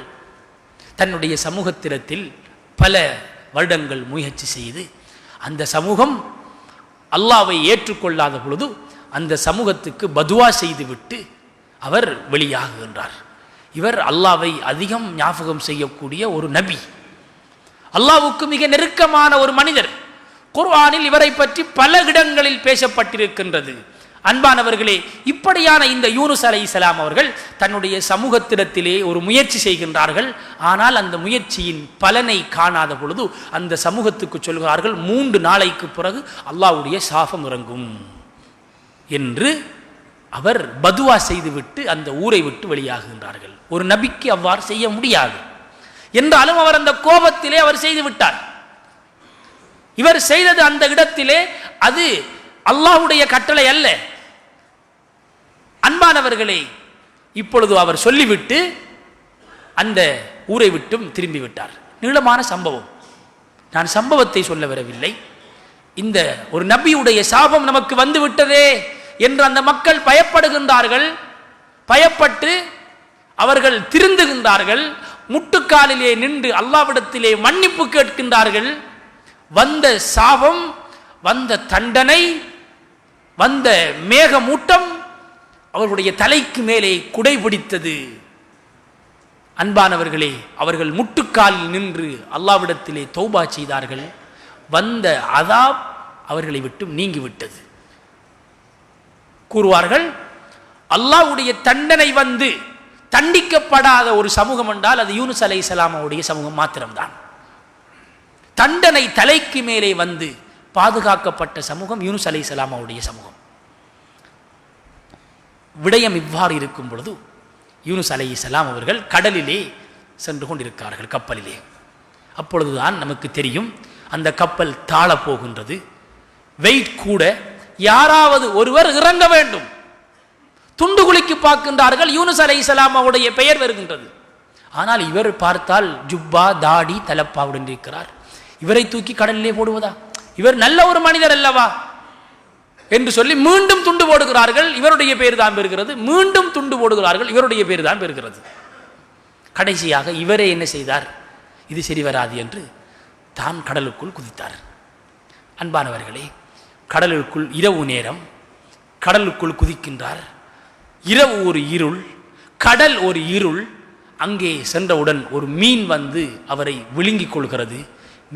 தன்னுடைய சமூகத்திடத்தில் பல வருடங்கள் முயற்சி செய்து அந்த சமூகம் அல்லாஹ்வை ஏற்றுக்கொள்ளாத பொழுது அந்த சமூகத்துக்கு பதுவா செய்துவிட்டு அவர் வெளியாகுகின்றார். இவர் அல்லாஹ்வை அதிகம் ஞாபகம் செய்யக்கூடிய ஒரு நபி, அல்லாஹ்வுக்கு மிக நெருக்கமான ஒரு மனிதர். குர்ஆனில் இவரை பற்றி பல இடங்களில் பேசப்பட்டிருக்கின்றது. அன்பானவர்களே, இப்படியான இந்த யூனுஸ் அலைஹிஸ்ஸலாம் அவர்கள் தன்னுடைய சமூகத்திடத்திலே ஒரு முயற்சி செய்கின்றார்கள். ஆனால் அந்த முயற்சியின் பலனை காணாத பொழுது அந்த சமூகத்துக்கு சொல்கிறார்கள், 3 நாளைக்கு பிறகு அல்லாஹ்வுடைய சாபம் இறங்கும் என்று அவர் பதுவா செய்துவிட்டு அந்த ஊரை விட்டு வெளியாகுகின்றார்கள். ஒரு நபிக்கு அவ்வாறு செய்ய முடியாது என்றாலும் அவர் அந்த கோபத்திலே அவர் செய்து விட்டார். இவர் செய்தது அந்த இடத்திலே அது அல்லாஹ்வுடைய கட்டளை அல்ல. அன்பானவர்களே, இப்பொழுது அவர் சொல்லிவிட்டு அந்த ஊரை விட்டும் திரும்பி விட்டார். நீளமான சம்பவம். நான் சம்பவத்தை சொல்ல வரவில்லை. இந்த ஒரு நபியுடைய சாபம் நமக்கு வந்து விட்டதே என்று அந்த மக்கள் பயப்படுகின்றார்கள். பயப்பட்டு அவர்கள் திருந்துகின்றார்கள். முட்டுக்காலிலே நின்று அல்லாஹ்விடத்திலே மன்னிப்பு கேட்கின்றார்கள். வந்த சாபம், வந்த தண்டனை, வந்த மேகமூட்டம் அவர்களுடைய தலைக்கு மேலே குடை பிடித்தது. அன்பானவர்களே, அவர்கள் முட்டுக்காலில் நின்று அல்லாஹ்விடத்திலே தௌபா செய்தார்கள். வந்த அதாப் அவர்களை விட்டு நீங்கிவிட்டது. கூறுவார்கள், அல்லாஹ்வுடைய தண்டனை வந்து தண்டிக்கப்படாத ஒரு சமூகம் என்றால் அது யூனுஸ் அலைஹிஸ்ஸலாம் அவருடைய சமூகம் மாத்திரம்தான். தண்டனை தலைக்கு மேலே வந்து பாதுகாக்கப்பட்ட சமூகம் யூனுஸ் அலைஹிஸ்ஸலாம் அவருடைய சமூகம். விடயம் இவ்வாறு இருக்கும் பொழுது யூனுஸ் அலைஹிஸ்ஸலாம் அவர்கள் கடலிலே சென்று கொண்டிருக்கிறார்கள், கப்பலிலே. அப்பொழுதுதான் நமக்கு தெரியும் அந்த கப்பல் தாழ போகின்றது. வெயிட் கூட, யாராவது ஒருவர் இறங்க வேண்டும். துண்டுகுலிக்கு பார்க்கின்றார்கள், யூனுஸ் அலைஹிஸ்ஸலாம் அவருடைய பெயர் வருகின்றது. ஆனால் இவர் பார்த்தால் ஜுப்பா, தாடி, தலப்பாவுடன் இருக்கிறார். இவரை தூக்கி கடலிலே போடுவதா? இவர் நல்ல ஒரு மனிதர் அல்லவா என்று சொல்லி மீண்டும் துண்டு போடுகிறார்கள். இவருடைய பேர் தான் பெறுகிறது. மீண்டும் துண்டு போடுகிறார்கள். இவருடைய பேர் தான் பெறுகிறது. கடைசியாக இவரே என்ன செய்தார்? இது சரி வராது என்று தான் கடலுக்குள் குதித்தார். அன்பானவர்களே, கடலுக்குள் இரவு நேரம், கடலுக்குள் குதிக்கின்றார். இரவு ஒரு இருள், கடல் ஒரு இருள். அங்கே சென்றவுடன் ஒரு மீன் வந்து அவரை விழுங்கிக் கொள்கிறது.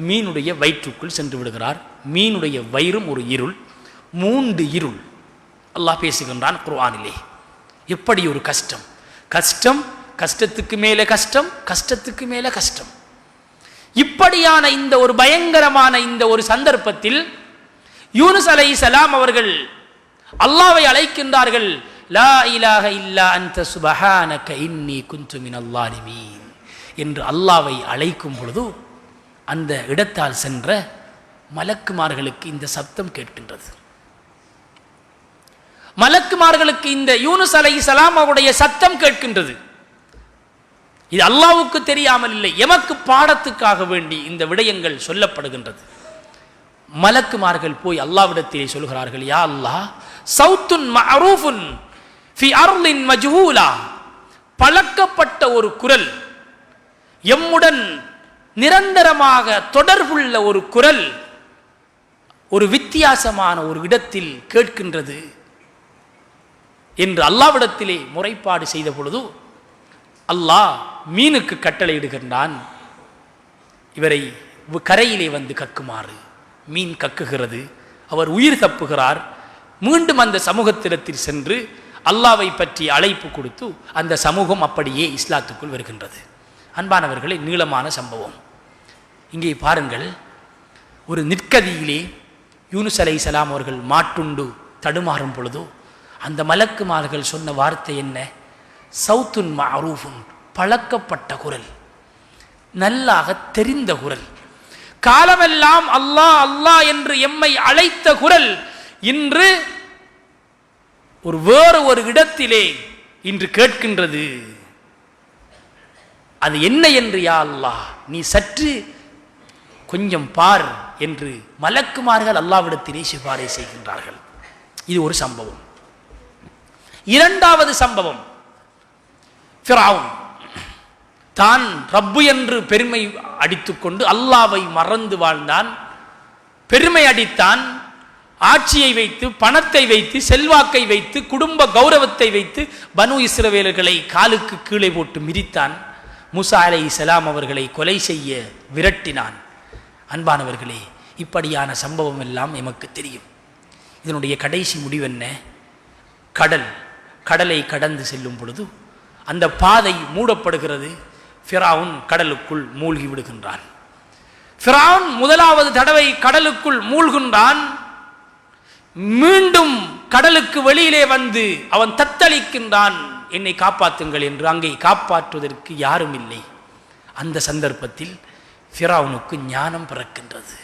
மீனுடைய வயிற்றுக்குள் சென்று விடுகிறார். மீனுடைய வயிறும் ஒரு இருள், 3 இருள். அல்லாஹ் பேசுகின்றான் குர்ஆனிலே. எப்படி ஒரு கஷ்டம், கஷ்டம், கஷ்டத்துக்கு மேலே கஷ்டம், கஷ்டத்துக்கு மேலே கஷ்டம். இப்படியான இந்த ஒரு பயங்கரமான இந்த ஒரு சந்தர்ப்பத்தில் யூனுஸ் அலைஹிஸ்ஸலாம் அவர்கள் அல்லாஹ்வை அழைக்கின்றார்கள். லா இலாஹ இல்லா அன்த சுப்ஹானக இன்னி குன்து மினல் ஸாலிமீன் என்று அல்லாஹ்வை அழைக்கும் பொழுது அந்த இடத்தால் சென்ற மலக்குமார்களுக்கு இந்த சப்தம் கேட்கின்றது. மலக்குமார்களுக்கு இந்த யூனுஸ் அலைஹிஸ்ஸலாம் அவருடைய சத்தம் கேட்கின்றது. இது அல்லாஹ்வுக்கு தெரியாமல் இல்லை, எமக்கு பாடத்துக்காக வேண்டி இந்த விடயங்கள் சொல்லப்படுகின்றது. மலக்குமார்கள் போய் அல்லாஹ்விடத்திலே சொல்கிறார்கள், யா அல்லாஹ், சௌத்துன் மஅரூஃபுன் ஃபி அர்லின் மஜ்ஹூலா, பழக்கப்பட்ட ஒரு குரல், எம்முடன் நிரந்தரமாக தொடர்புள்ள ஒரு குரல் ஒரு வித்தியாசமான ஒரு இடத்தில் கேட்கின்றது என்று அல்லாஹ்விடத்திலே முறைப்பாடு செய்த பொழுது அல்லாஹ் மீனுக்கு கட்டளையிடுகின்றான், இவரை கரையிலே வந்து கக்குமாறு. மீன் கக்குகிறது, அவர் உயிர் தப்புகிறார். மீண்டும் அந்த சமூகத்திடத்தில் சென்று அல்லாஹ்வை பற்றி அழைப்பு கொடுத்து அந்த சமூகம் அப்படியே இஸ்லாத்துக்குள் வருகின்றது. அன்பானவர்களே, நீளமான சம்பவம். இங்கே பாருங்கள், ஒரு நிற்கதியிலே யூனுஸ் அலைஹிஸ்ஸலாம் அவர்கள் மாட்டுண்டு தடுமாறும் பொழுது அந்த மலக்குமார்கள் சொன்ன வார்த்தை என்ன? சௌத்துன் மஅரூஃபுன், பழக்கப்பட்ட குரல், நல்லாக தெரிந்த குரல், காலமெல்லாம் அல்லாஹ் அல்லாஹ் என்று எம்மை அழைத்த குரல் இன்று வேறு ஒரு இடத்திலே இன்று கேட்கின்றது. அது என்ன என்று யா அல்லாஹ் நீ சற்று கொஞ்சம் பார் என்று மலக்குமார்கள் அல்லாஹ்விடத்திலே சிபாரிசை செய்கின்றார்கள். இது ஒரு சம்பவம். இரண்டாவது சம்பவம், ஃபிரௌன் தான் ரப்பு என்று பெருமை அடித்துக்கொண்டு அல்லாஹ்வை மறந்து வாழ்ந்தான், பெருமை அடித்தான். ஆட்சியை வைத்து, பணத்தை வைத்து, செல்வாக்கை வைத்து, குடும்ப கௌரவத்தை வைத்து பனு இஸ்ரவேலர்களை காலுக்கு கீழே போட்டு மிதித்தான். மூசா அலைஹிஸ்ஸலாம் அவர்களை கொலை செய்ய விரட்டினான். அன்பானவர்களே, இப்படியான சம்பவம் எல்லாம் எமக்கு தெரியும். இதனுடைய கடைசி முடிவென்ன? கடலை கடந்து செல்லும் பொழுது அந்த பாதை மூடப்படுகிறது. ஃபிரௌன் கடலுக்குள் மூழ்கி விடுகின்றான். ஃபிரௌன் முதலாவது தடவை கடலுக்குள் மூழ்கின்றான். மீண்டும் கடலுக்கு வெளியிலே வந்து அவன் தத்தளிக்கின்றான், என்னை காப்பாற்றுங்கள் என்று. அங்கே காப்பாற்றுவதற்கு யாரும் இல்லை. அந்த சந்தர்ப்பத்தில் ஃபிரௌனுக்கு ஞானம் பிறக்கின்றது.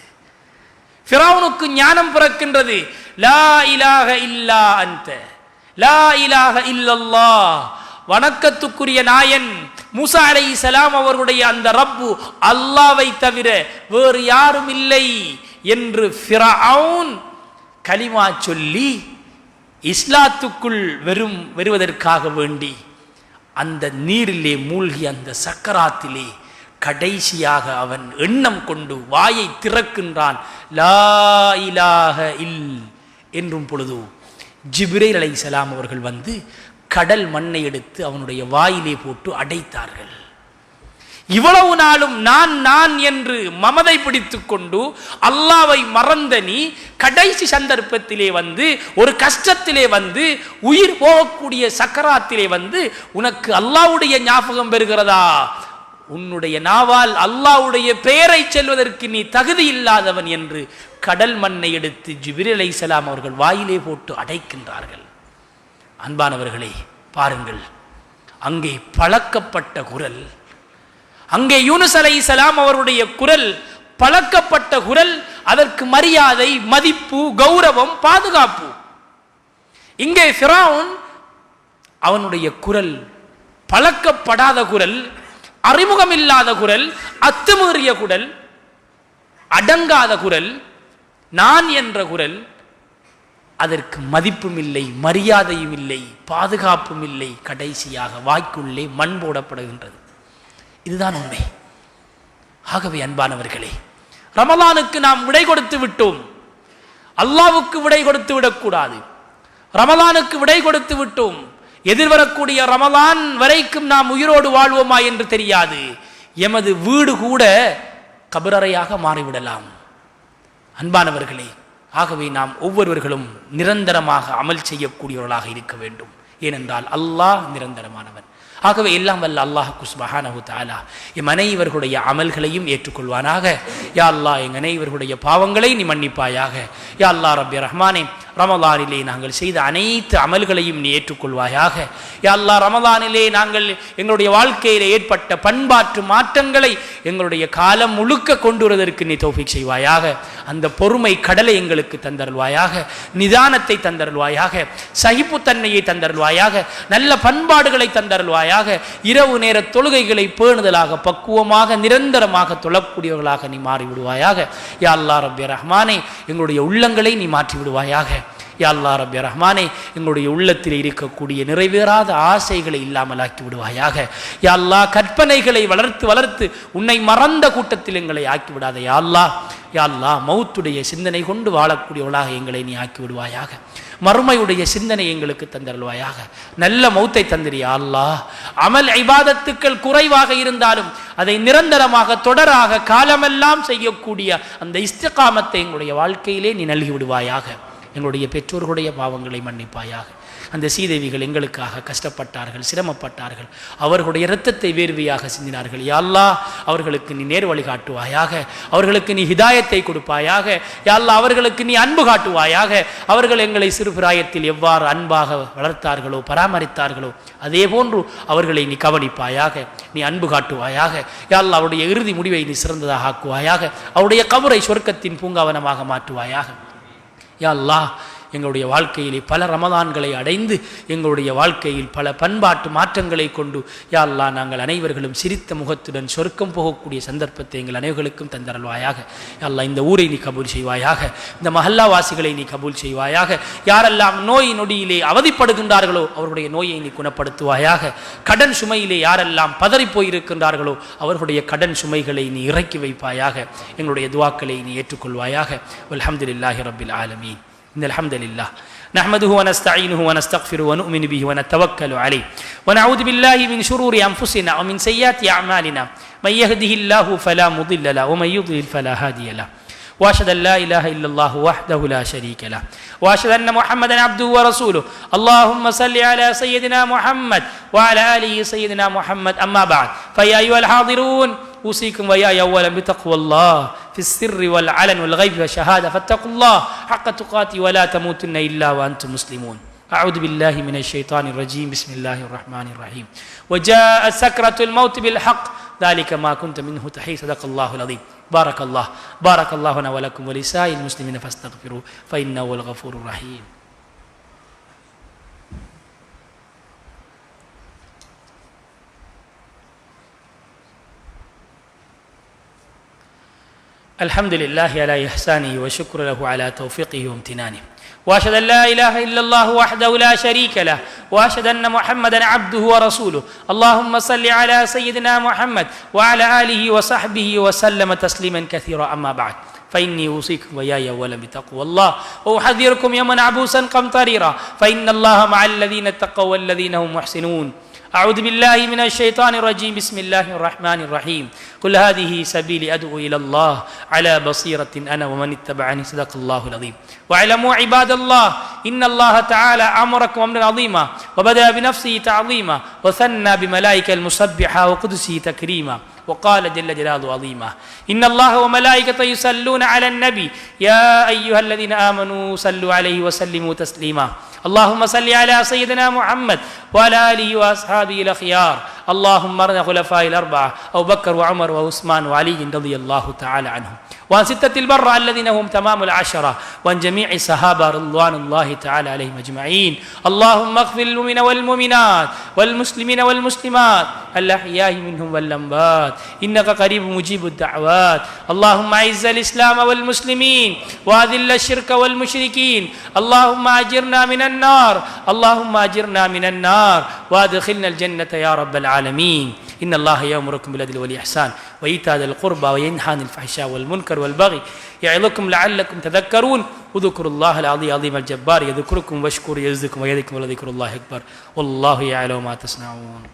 ஃபிரௌனுக்கு ஞானம் பிறக்கின்றது. லா இலாஹ இல்லா அன்த, லா இலாஹ இல்லல்லாஹ், வணக்கத்துக்குரிய நாயன் மூசா அலைஹிஸ்ஸலாம் அவர்களுடைய அந்த ரப்பு அல்லாஹ்வை தவிர வேறு யாரும் இல்லை என்று ஃபிரௌன் கலிமா சொல்லி இஸ்லாத்துக்குள் வருவதற்காக வேண்டி அந்த நீரிலே மூழ்கி அந்த சக்கராத்திலே கடைசியாக அவன் எண்ணம் கொண்டு வாயை திறக்கின்றான், லா இலாஹ இல் என்றும் பொழுது ஜிப்ரீல் அலைஹிஸ்ஸலாம் அவர்கள் வந்து கடல் மண்ணை எடுத்து அவனுடைய வாயிலே போட்டு அடைத்தார்கள். இவ்வளவு நாளும் நான் என்று மமதை பிடித்து கொண்டு அல்லாஹ்வை மறந்த நீ கடைசி சந்தர்ப்பத்திலே வந்து, ஒரு கஷ்டத்திலே வந்து, உயிர் போகக்கூடிய சக்கராத்திலே வந்து உனக்கு அல்லாஹ்வுடைய ஞாபகம் பெறுகிறதா? உன்னுடைய நாவால் அல்லாஹ்வுடைய பெயரை சொல்வதற்கு நீ தகுதி இல்லாதவன் என்று கடல் மண்ணை எடுத்து ஜிப்ரீல் அலைஹிஸ்ஸலாம் அவர்கள் வாயிலே போட்டு அடைக்கின்றார்கள். அன்பானவர்களே, பாருங்கள், அங்கே பழக்கப்பட்ட குரல், அங்கே யூனுஸ் அலைஹிஸ்ஸலாம் அவருடைய குரல் பழக்கப்பட்ட குரல், அதற்கு மரியாதை, மதிப்பு, கௌரவம், பாதுகாப்பு. இங்கே ஃபிரௌன் அவனுடைய குரல் பழக்கப்படாத குரல், அறிமுகமில்லாத குரல், அத்துமீறிய குரல், அடங்காத குரல், நான் என்ற குரல், அதற்கு மதிப்பும் இல்லை, மரியாதையும் இல்லை, பாதுகாப்பும் இல்லை. கடைசியாக வாய்க்குள்ளே மண் போடப்படுகின்றது. இதுதான் உண்மை. ஆகவே அன்பானவர்களே, ரமலானுக்கு நாம் விடை கொடுத்து விட்டோம். அல்லாஹ்வுக்கு விடை கொடுத்து விடக்கூடாது. ரமலானுக்கு விடை கொடுத்து விட்டோம், எதிர்வரக்கூடிய ரமலான் வரைக்கும் நாம் உயிரோடு வாழ்வோமா என்று தெரியாது. எமது வீடு கூட கபரறையாக மாறிவிடலாம். அன்பானவர்களே, ஆகவே நாம் ஒவ்வொருவர்களும் நிரந்தரமாக அமல் செய்யக்கூடியவர்களாக இருக்க வேண்டும். ஏனென்றால் அல்லாஹ் நிரந்தரமானவன். ஆகவே எல்லாம் வல்ல அல்லாஹ் சுப்ஹானஹு தஆலா எம் அனைவர்களுடைய அமல்களையும் ஏற்றுக்கொள்வானாக. யா அல்லாஹ், எங்கள் அனைவர்களுடைய பாவங்களை நீ மன்னிப்பாயாக. யா அல்லாஹ் ரப்பி ரஹ்மானே, ரமலானிலே நாங்கள் செய்த அனைத்து அமல்களையும் நீ ஏற்றுக்கொள்வாயாக. யா அல்லாஹ், ரமலானிலே நாங்கள் எங்களுடைய வாழ்க்கையில் ஏற்பட்ட பண்பாட்டு மாற்றங்களை எங்களுடைய காலம் முழுக்க கொண்டு வருவதற்கு நீ தௌஃபீக் செய்வாயாக. அந்த பொறுமை கடலை எங்களுக்கு தந்தருள்வாயாக, நிதானத்தை தந்தருள்வாயாக, சகிப்புத்தன்மையை தந்தருள்வாயாக, நல்ல பண்பாடுகளை தந்தருள்வாயாக. இரவு நேர தொழுகைகளை பேணுதலாக பக்குவமாக நிரந்தரமாக தொழக்கூடியவர்களாக நீ மாறிவிடுவாயாக. யா அல்லாஹ் ரப்பி ரஹ்மானே, எங்களுடைய உள்ளங்களை நீ மாற்றி விடுவாயாக. யா அல்லாஹ் ரப்பி ரஹ்மானே, எங்களுடைய உள்ளத்தில் இருக்கக்கூடிய நிறைவேறாத ஆசைகளை இல்லாமலாக்கி விடுவாயாக. யா அல்லாஹ், கற்பனைகளை வளர்த்து வளர்த்து உன்னை மறந்த கூட்டத்தில் எங்களை ஆக்கி விடாத. யா அல்லாஹ், யா அல்லாஹ், மௌத்துடைய சிந்தனை கொண்டு வாழக்கூடியவளாக எங்களை நீ ஆக்கி விடுவாயாக. மறுமையுடைய சிந்தனை எங்களுக்கு தந்தருள்வாயாக. நல்ல மௌத்தை தந்திரியா அல்லாஹ். அமல் இபாதத்துக்கள் குறைவாக இருந்தாலும் அதை நிரந்தரமாக தொடராக காலமெல்லாம் செய்யக்கூடிய அந்த இஸ்திகாமத்தை எங்களுடைய வாழ்க்கையிலே நீ நல்கி விடுவாயாக. எங்களுடைய பெற்றோர்களுடைய பாவங்களை மன்னிப்பாயாக. அந்த சீதேவிகள் எங்களுக்காக கஷ்டப்பட்டார்கள், சிரமப்பட்டார்கள், அவர்களுடைய இரத்தத்தை வேர்வையாக சிந்தினார்கள். யா அல்லாஹ், அவர்களுக்கு நீ நேர் வழி காட்டுவாயாக, அவர்களுக்கு நீ ஹிதாயத்தை கொடுப்பாயாக. யா அல்லாஹ், அவர்களுக்கு நீ அன்பு காட்டுவாயாக. அவர்கள் எங்களை சிறு பிராயத்தில் எவ்வாறு அன்பாக வளர்த்தார்களோ பராமரித்தார்களோ அதே போன்று அவர்களை நீ கவனிப்பாயாக, நீ அன்பு காட்டுவாயாக. யா அல்லாஹ், அவருடைய இறுதி முடிவை நீ சிறந்ததாக ஆக்குவாயாக. அவருடைய கபரை சொர்க்கத்தின் பூங்காவனமாக மாற்றுவாயாக. யா அல்லாஹ், எங்களுடைய வாழ்க்கையிலே பல ரமதான்களை அடைந்து எங்களுடைய வாழ்க்கையில் பல பண்பாட்டு மாற்றங்களை கொண்டு யா அல்லாஹ், நாங்கள் அனைவர்களும் சிரித்த முகத்துடன் சொர்க்கம் போகக்கூடிய சந்தர்ப்பத்தை எங்கள் அனைவர்களுக்கும் தந்தருள்வாயாக. யா அல்லாஹ், இந்த ஊரை நீ கபூல் செய்வாயாக, இந்த மஹல்லாவாசிகளை நீ கபூல் செய்வாயாக. யாரெல்லாம் நோய் நொடியிலே அவதிப்படுகின்றார்களோ அவர்களுடைய நோயை நீ குணப்படுத்துவாயாக. கடன் சுமையிலே யாரெல்லாம் பதறி போயிருக்கின்றார்களோ அவர்களுடைய கடன் சுமைகளை நீ இறக்கி வைப்பாயாக. எங்களுடைய துஆக்களை நீ ஏற்றுக்கொள்வாயாக. அல்ஹம்துலில்லாஹி ரப்பில் ஆலமீன். إن الحمد لله نحمده ونستعينه ونستغفره ونؤمن به ونتوكل عليه ونعوذ بالله من شرور أنفسنا ومن سيئات أعمالنا من يهده الله فلا مضل له ومن يضلل فلا هادي له وأشهد أن لا إله إلا الله وحده لا شريك له وأشهد أن محمدا عبده ورسوله اللهم صل على سيدنا محمد وعلى آله سيدنا محمد أما بعد فيا أيها الحاضرون أوصيكم وإياي أولا بتقوى الله في السر والعلن والغيب والشهادة فاتقوا الله حق تقاته ولا تموتن إلا وأنتم مسلمون. أعوذ بالله من الشيطان الرجيم. بسم الله الرحمن الرحيم. وجاء سكرة الموت بالحق ذلك ما كنت منه تحيد. صدق الله العظيم. بارك الله لنا ولكم ولسائر المسلمين فاستغفروه فإنه هو الغفور الرحيم. الحمد لله على إحسانه وشكر له على توفيقه وامتنانه وأشهد أن لا إله إلا الله وحده لا شريك له وأشهد أن محمدا عبده ورسوله اللهم صل على سيدنا محمد وعلى آله وصحبه وسلم تسليما كثيرا. أما بعد فإني أوصيكم وإياي أولا بتقوى الله وأحذركم يوما عبوسا قمطريرا فإن الله مع الذين اتقوا والذين هم محسنون. أعوذ بالله من الشيطان الرجيم. بسم الله الرحمن الرحيم. قل هذه سبيلي أدعو إلى الله على بصيرة أنا ومن اتبعني. صدق الله العظيم. واعلموا عباد الله إن الله تعالى أمركم أمرا عظيما وبدأ بنفسه تعظيما وثنى بملائكة المسبحة وقدسه تكريما وقال جل جلاله عظيما إن الله وملائكته يصلون على النبي يا أيها الذين آمنوا صلوا عليه وسلموا تسليما. اللهم صل على سيدنا محمد وعلى آله وأصحابه الأخيار. اللهم ارض خلفاء الأربعة أبو بكر وعمر وعثمان وعلي رضي الله تعالى عنهم وعن ستة البرة الذين هم تمام العشرة وعن جميع الصحابة رضوان الله تعالى عليهم أجمعين. اللهم اغفر للمؤمنين والمؤمنات والمسلمين والمسلمات الأحياء منهم والأموات إنك قريب مجيب الدعوات. اللهم أعز الإسلام والمسلمين وأذل الشرك والمشركين. اللهم أجرنا من النار اللهم أجرنا من النار وأدخلنا الجنة يا رب العالمين. إن الله يأمركم بالعدل والإحسان وإيتاء ذي القربى وينهى عن الفحشاء والمنكر والبغي يعظكم لعلكم تذكرون. உதுக்குருல்லாஹ் அல் அலீம் அல் ஜப்பார் யதுக்குருக்கும் வஷ்குர் யஸ்துக்கும் வயதுக்கும் வலதிக்குருல்லாஹ் அக்பர் வல்லாஹு யஅலமு மா தஸ்னஊன்.